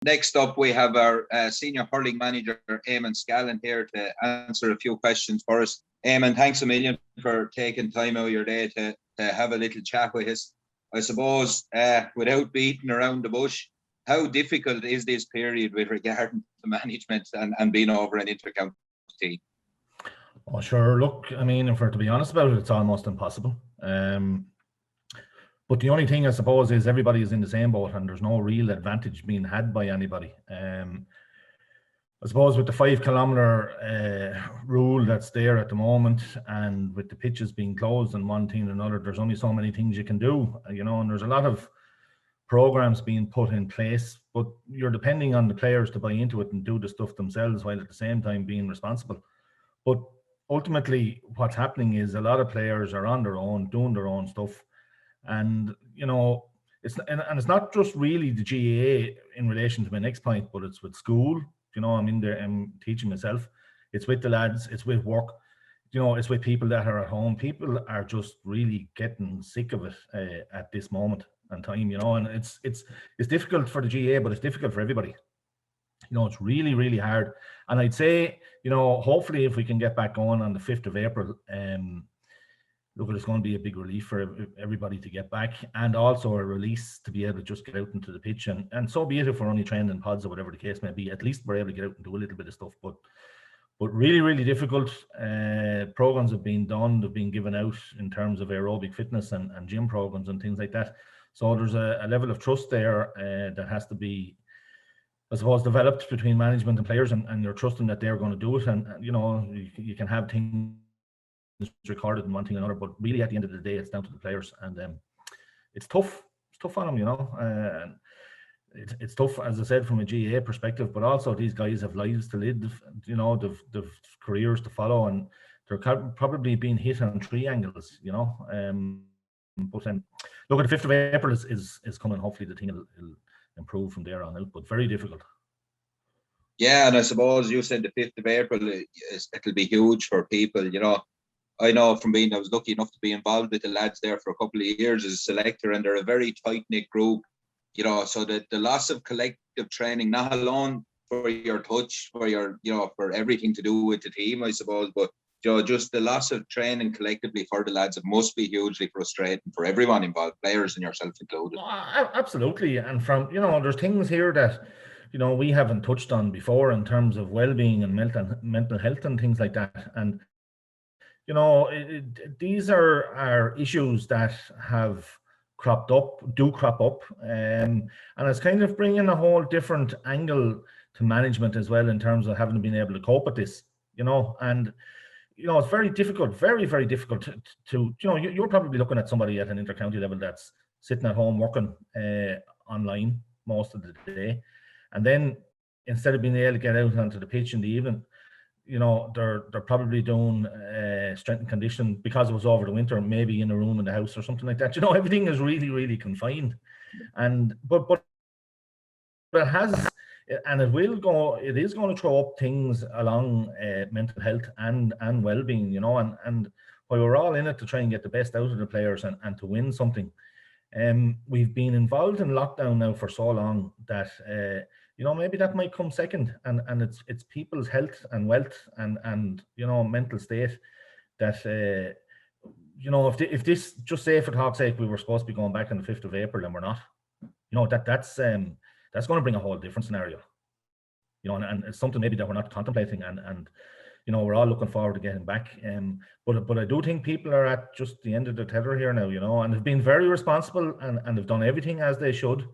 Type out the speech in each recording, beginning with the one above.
Next up, we have our senior hurling manager, Eamonn Scallan, here to answer a few questions for us. Eamonn, thanks a million for taking time out of your day to have a little chat with us. I suppose, without beating around the bush, how difficult is this period with regard to management and being over an inter-county team? Oh, sure. Look, I mean, if we're to be honest about it, it's almost impossible. But the only thing, I suppose, is everybody is in the same boat and there's no real advantage being had by anybody. I suppose with the 5 kilometre rule that's there at the moment, and with the pitches being closed and one thing and another, there's only so many things you can do, you know, and there's a lot of programs being put in place, but you're depending on the players to buy into it and do the stuff themselves while at the same time being responsible. But ultimately, what's happening is a lot of players are on their own, doing their own stuff. And, you know, it's not just really the GAA in relation to my next point, but it's with school. You know, I'm in there, I'm teaching myself. It's with the lads, it's with work. You know, it's with people that are at home. People are just really getting sick of it at this moment in time, you know, and it's difficult for the GAA, but it's difficult for everybody. You know, it's really, really hard. And I'd say, you know, hopefully if we can get back going on the 5th of April, look, it's going to be a big relief for everybody to get back, and also a release to be able to just get out into the pitch. And so be it if we're only training in pods or whatever the case may be, at least we're able to get out and do a little bit of stuff. But really, really difficult. Programs have been done, they've been given out in terms of aerobic fitness and gym programs and things like that. So there's a level of trust there that has to be, I suppose, developed between management and players, and you're trusting that they're going to do it. And you know, you can have things recorded and one thing or another, but really at the end of the day, it's down to the players, and it's tough. It's tough on them, you know. And it's tough, as I said, from a GAA perspective, but also these guys have lives to live. You know, they've careers to follow, and they're probably being hit on 3 angles. You know, but look, at the 5th of April is coming. Hopefully, the thing will improve from there on out, but very difficult. Yeah, and I suppose you said the 5th of April, it'll be huge for people, you know. I know from I was lucky enough to be involved with the lads there for a couple of years as a selector, and they're a very tight-knit group, you know, so that the loss of collective training, not alone for your touch, for your, you know, for everything to do with the team, I suppose, but, you know, just the loss of training collectively for the lads, it must be hugely frustrating for everyone involved, players and yourself included. Absolutely. And from, you know, there's things here that, you know, we haven't touched on before in terms of well-being and mental health and things like that. And, you know, these are issues that have crop up, and it's kind of bringing a whole different angle to management as well in terms of having been able to cope with this, you know. And, you know, it's very difficult, very, very difficult to you know, you're probably looking at somebody at an inter-county level that's sitting at home working online most of the day, and then instead of being able to get out onto the pitch in the evening, you know, they're probably doing strength and conditioning because it was over the winter, maybe in a room in the house or something like that. You know, everything is really, really confined, and but it has, and it is going to throw up things along mental health and well-being, you know, and while we're all in it to try and get the best out of the players and to win something, we've been involved in lockdown now for so long that you know, maybe that might come second, and it's people's health and wealth and you know, mental state that you know, if this, just say for talk's sake, we were supposed to be going back on the 5th of April and we're not, you know, that's going to bring a whole different scenario, you know, and it's something maybe that we're not contemplating, and you know, we're all looking forward to getting back. But I do think people are at just the end of the tether here now, you know, and they've been very responsible and they've done everything as they should.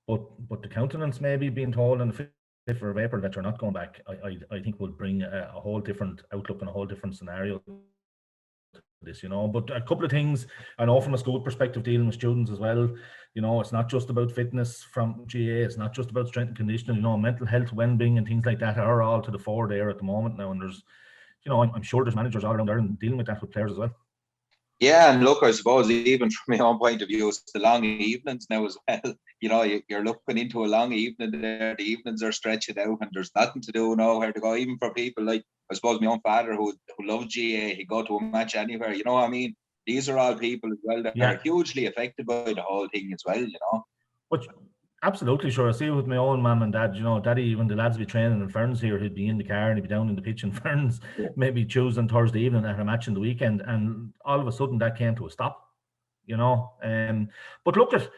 But the countenance maybe being told on the 5th of April that you're not going back, I think will bring a whole different outlook and a whole different scenario to this, you know. But a couple of things I know from a school perspective, dealing with students as well, you know, it's not just about fitness from GAA, it's not just about strength and conditioning, you know, mental health, well-being and things like that are all to the fore there at the moment now, and there's, you know, I'm sure there's managers all around there and dealing with that with players as well. Yeah, and look, I suppose even from my own point of view, it's the long evenings now as well. You know, you're looking into a long evening there. The evenings are stretching out, and there's nothing to do, nowhere to go. Even for people like, I suppose, my own father who loves GAA, he'd go to a match anywhere. You know what I mean? These are all people as well that are hugely affected by the whole thing as well. You know. Absolutely, sure. I see it with my own mum and dad. Daddy, when the lads be training in Ferns here, he'd be in the car and he'd be down in the pitch in Ferns, maybe Tuesday and Thursday evening at a match in the weekend, and all of a sudden that came to a stop. But look at,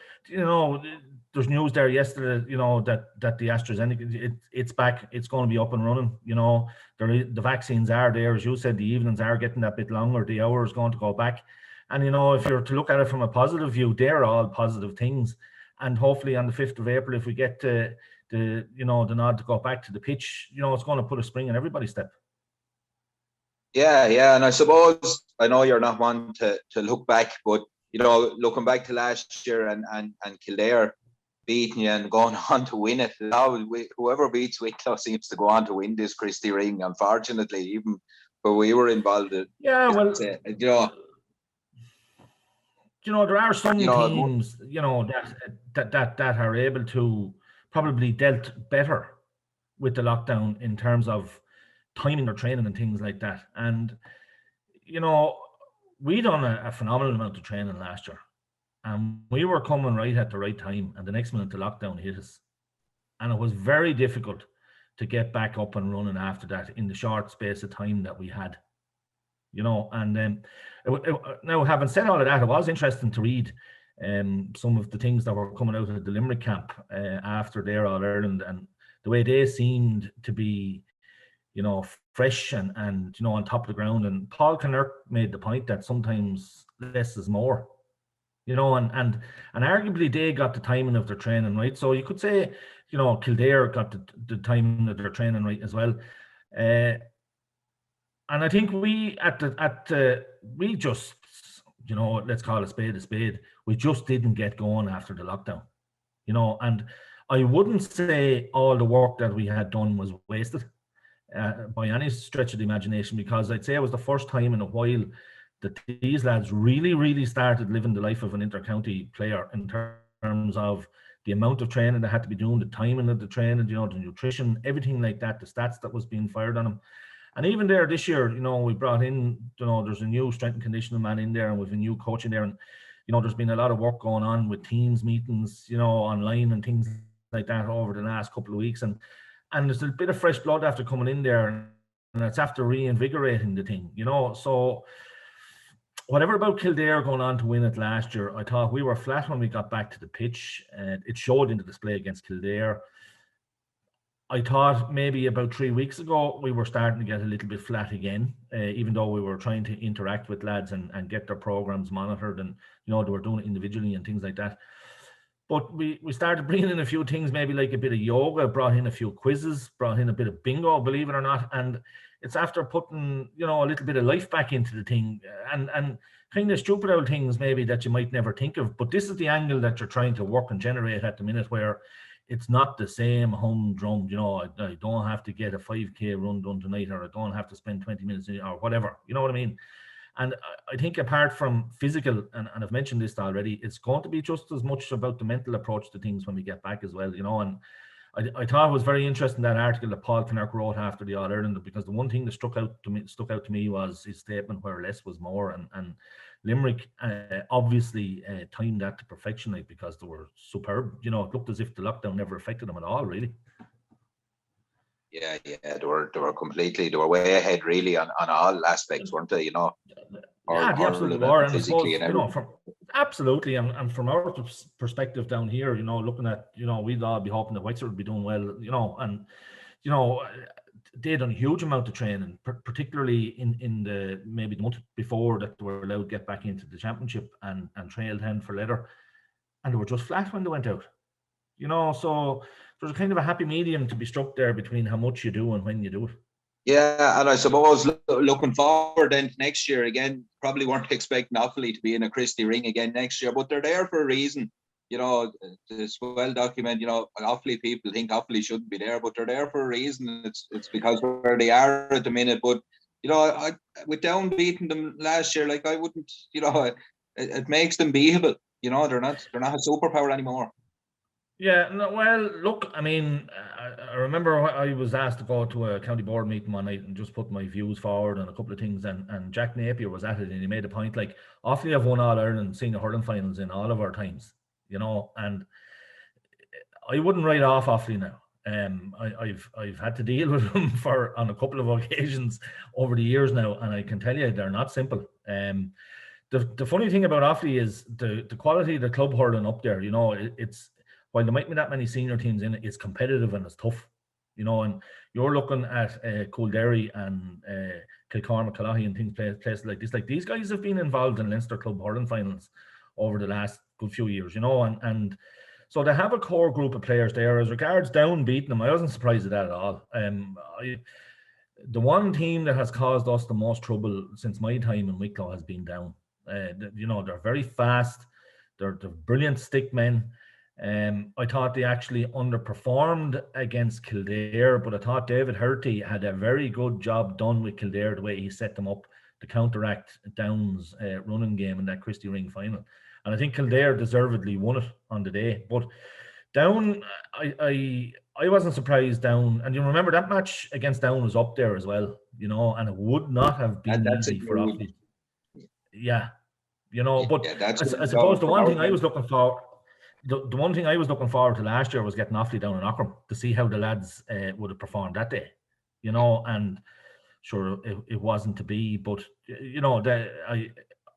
there's news there yesterday, that the AstraZeneca, it's back, it's going to be up and running. The vaccines are there, as you said, the evenings are getting that bit longer, the hour is going to go back, and if you're to look at it from a positive view, they're all positive things. And hopefully on the 5th of April, if we get the nod to go back to the pitch, it's going to put a spring in everybody's step. Yeah, and I suppose, I know you're not one to look back, but looking back to last year and Kildare beating you and going on to win it, whoever beats Wicklow seems to go on to win this Christy Ring, unfortunately, even where we were involved in. Yeah, well, there are some teams, that are able to probably dealt better with the lockdown in terms of timing their training and things like that. And, we done a phenomenal amount of training last year. And we were coming right at the right time. And the next minute, the lockdown hit us. And it was very difficult to get back up and running after that in the short space of time that we had. And now, having said all of that, it was interesting to read some of the things that were coming out of the Limerick camp after their All-Ireland, and the way they seemed to be, fresh and on top of the ground. And Paul Kinnerk made the point that sometimes less is more, and arguably they got the timing of their training right. So you could say, Kildare got the timing of their training right as well. And I think we we just, let's call a spade. We just didn't get going after the lockdown, and I wouldn't say all the work that we had done was wasted by any stretch of the imagination, because I'd say it was the first time in a while that these lads really, really started living the life of an inter-county player in terms of the amount of training they had to be doing, the timing of the training, the nutrition, everything like that, the stats that was being fired on them. And even there this year, we brought in, there's a new strength and conditioning man in there, and with a new coach in there, and there's been a lot of work going on with teams meetings, online and things like that over the last couple of weeks, and there's a bit of fresh blood after coming in there, and it's after reinvigorating the thing, So whatever about Kildare going on to win it last year, I thought we were flat when we got back to the pitch, and it showed in the display against Kildare. I thought maybe about 3 weeks ago we were starting to get a little bit flat again, even though we were trying to interact with lads and get their programs monitored, and they were doing it individually and things like that. But we started bringing in a few things, maybe like a bit of yoga, brought in a few quizzes, brought in a bit of bingo, believe it or not. And it's after putting, a little bit of life back into the thing, and kind of stupid old things maybe that you might never think of. But this is the angle that you're trying to work and generate at the minute, where it's not the same humdrum, I don't have to get a 5K run done tonight, or I don't have to spend 20 minutes or whatever, you know what I mean? And I think apart from physical, and I've mentioned this already, it's going to be just as much about the mental approach to things when we get back as well, and I thought it was very interesting, that article that Paul Kinnerk wrote after the All-Ireland, because the one thing that stuck out to me was his statement where less was more, and Limerick obviously timed that to perfection, because they were superb. It looked as if the lockdown never affected them at all, really. Yeah, they were completely, they were way ahead really on all aspects, weren't they? Yeah, they absolutely were, and physically, absolutely, and from our perspective down here, looking at, we'd all be hoping that Wexford would be doing well, and they done a huge amount of training, particularly in the maybe the month before that they were allowed to get back into the championship and trailed hand for leather, and they were just flat when they went out. So there's a kind of a happy medium to be struck there between how much you do and when you do it. Yeah, and I suppose looking forward then to next year, again, probably weren't expecting Offaly to be in a Christy Ring again next year, but they're there for a reason. It's well documented. Offaly people think Offaly shouldn't be there, but they're there for a reason. It's because where they are at the minute. But with down beating them last year, I wouldn't. It makes them beatable. They're not a superpower anymore. Yeah, no, well, look, I mean, I remember I was asked to go to a county board meeting one night and just put my views forward on a couple of things, and Jack Napier was at it, and he made a point, Offaly have won All-Ireland Senior Hurling finals in all of our times, and I wouldn't write off Offaly now. I've had to deal with them on a couple of occasions over the years now, and I can tell you they're not simple. The funny thing about Offaly is the quality of the club hurling up there. It's while there might be that many senior teams in it, it's competitive and it's tough. And you're looking at Coolderry and Kilcormac, Callaghy and places like this. Like, these guys have been involved in Leinster club hurling finals over the last good few years, and so they have a core group of players there. As regards Down beating them, I wasn't surprised at that at all. The one team that has caused us the most trouble since my time in Wicklow has been Down. They're very fast. They're brilliant stick men. I thought they actually underperformed against Kildare, but I thought David Hurty had a very good job done with Kildare, the way he set them up to counteract Down's running game in that Christie Ring final. And I think Kildare deservedly won it on the day. But Down, I wasn't surprised Down. And you remember that match against Down was up there as well, and it would not have been easy for Offaly. Yeah. But I suppose the one thing I was looking for, the one thing I was looking forward to last year was getting Offaly down in Ockram to see how the lads would have performed that day, and sure, it wasn't to be. But,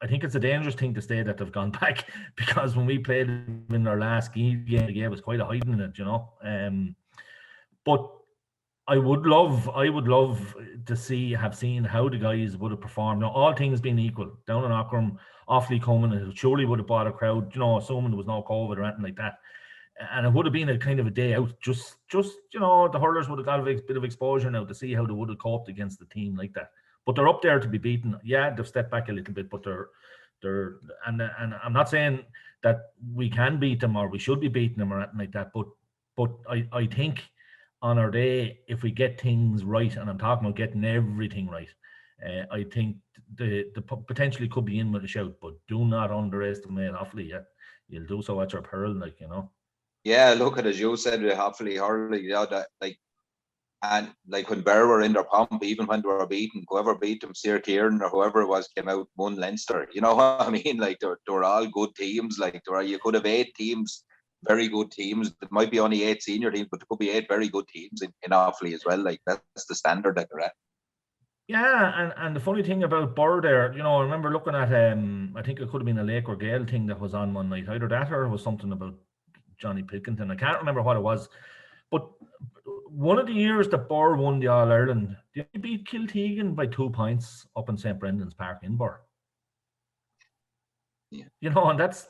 I think it's a dangerous thing to say that they've gone back, because when we played in their last game, they gave us quite a hiding in it, But I would love to have seen how the guys would have performed. Now, all things being equal, down in Ockram, Offaly coming, and it surely would have brought a crowd, assuming there was no COVID or anything like that. And it would have been a kind of a day out. Just the hurlers would have got a bit of exposure now to see how they would have coped against a team like that. But they're up there to be beaten. Yeah, they've stepped back a little bit, but they're and I'm not saying that we can beat them or we should be beating them or anything like that. But I think on our day, if we get things right, and I'm talking about getting everything right, I think the potentially could be in with a shout. But do not underestimate Offaly. Yeah, you'll do so at your peril, Yeah, look at, as you said, with Offaly hurling, that and when Bear were in their pomp, even when they were beaten, whoever beat them, Sir Kieran or whoever it was, came out, won Leinster. You know what I mean? They were all good teams. You could have 8 teams, very good teams. There might be only 8 senior teams, but there could be 8 very good teams in Offaly as well. That's the standard that they're at. Yeah, and the funny thing about Burr there, I remember looking at I think it could have been a Lake or Gale thing that was on one night. Either that or it was something about Johnny Pilkington. I can't remember what it was. But one of the years that Burr won the All-Ireland, they beat Kiltegan by 2 points up in St. Brendan's Park in Burr. Yeah. And that's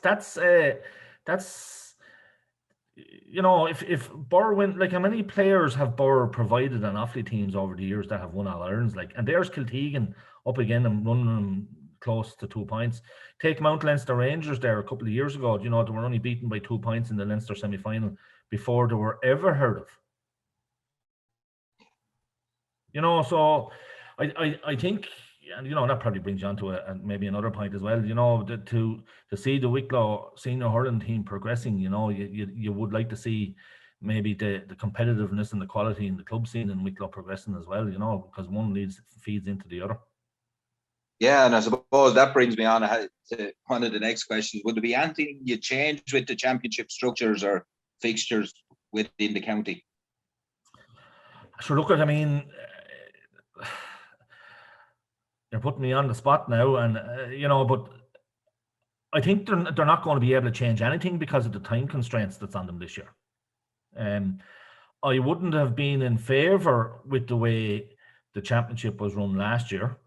if Burr win, how many players have Burr provided on Offaly teams over the years that have won All-Irelands? And there's Kiltegan up again and running them close to 2 points. Take Mount Leinster Rangers there a couple of years ago. They were only beaten by 2 points in the Leinster semi-final before they were ever heard of. So I think, and that probably brings you on to maybe another point as well. To see the Wicklow senior hurling team progressing, you would like to see maybe the competitiveness and the quality in the club scene in Wicklow progressing as well. Because one feeds into the other. Yeah, and I suppose that brings me on to one of the next questions. Would there be anything you change with the championship structures or fixtures within the county? Sure, look, you're putting me on the spot now, and but I think they're not going to be able to change anything because of the time constraints that's on them this year. I wouldn't have been in favour with the way the championship was run last year,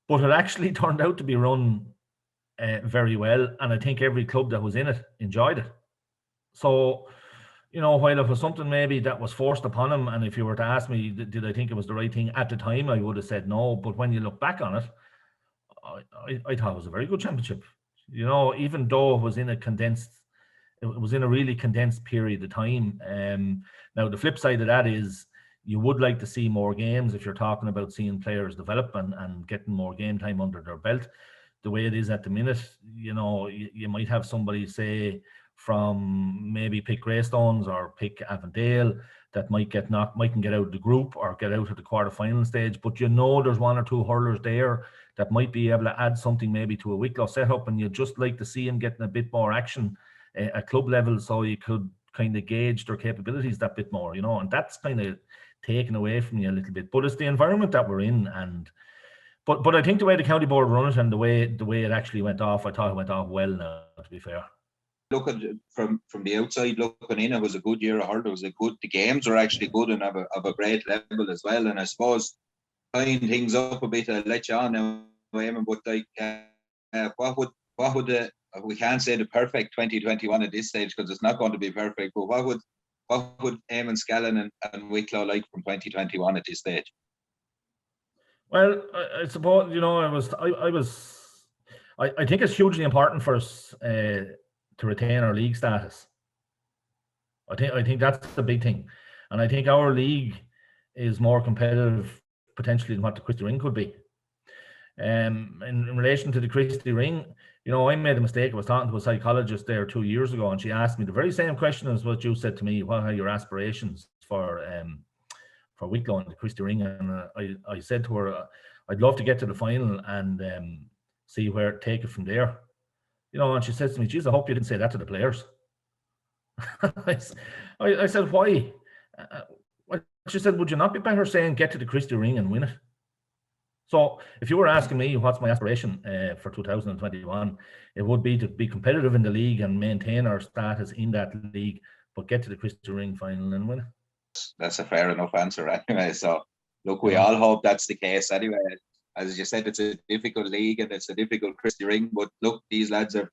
but it actually turned out to be run very well, and I think every club that was in it enjoyed it. So, while it was something maybe that was forced upon him, and if you were to ask me, did I think it was the right thing at the time, I would have said no. But when you look back on it, I thought it was a very good championship. Even though it was in a really condensed period of time. Now, the flip side of that is you would like to see more games if you're talking about seeing players develop and getting more game time under their belt. The way it is at the minute, you might have somebody say from maybe pick Greystones or pick Avondale that mightn't get out of the group or get out of the quarter-final stage, but there's 1 or 2 hurlers there that might be able to add something maybe to a Wicklow setup, and you'd just like to see him getting a bit more action at club level, so you could kind of gauge their capabilities that bit more, and that's kind of taken away from you a little bit. But it's the environment that we're in, and but I think the way the county board run it and the way it actually went off, I thought it went off well now, to be fair. Looking from the outside looking in, it was a good year of hurling. The games were actually good and of a great level as well. And I suppose tying things up a bit, I'll let you on now, Eamon, but like what would we can't say the perfect 2021 at this stage because it's not going to be perfect, but what would Eamonn Scallan and Wicklow like from 2021 at this stage? Well, I suppose, I think it's hugely important for us to retain our league status. I think that's the big thing, and I think our league is more competitive potentially than what the Christy Ring could be. In relation to the Christy Ring, I made a mistake. I was talking to a psychologist there 2 years ago, and she asked me the very same question as what you said to me. What are your aspirations for Wicklow and the Christy Ring? And I said to her, I'd love to get to the final and see where take it from there. And she says to me, geez, I hope you didn't say that to the players. I said, why? She said, would you not be better saying get to the Christy Ring and win it? So if you were asking me what's my aspiration for 2021, it would be to be competitive in the league and maintain our status in that league, but get to the Christy Ring final and win it. That's a fair enough answer anyway. So look, we all hope that's the case anyway. As you said, it's a difficult league and it's a difficult Christy Ring, but look, these lads have,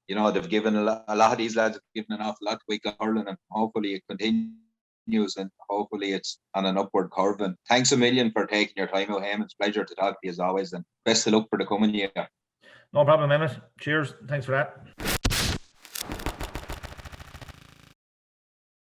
they've given a lot of these lads have given an awful lot to Wicklow hurling, and hopefully it continues and hopefully it's on an upward curve. And thanks a million for taking your time out, Eamon. It's a pleasure to talk to you as always, and best of luck for the coming year. No problem, Emmett. Cheers. Thanks for that.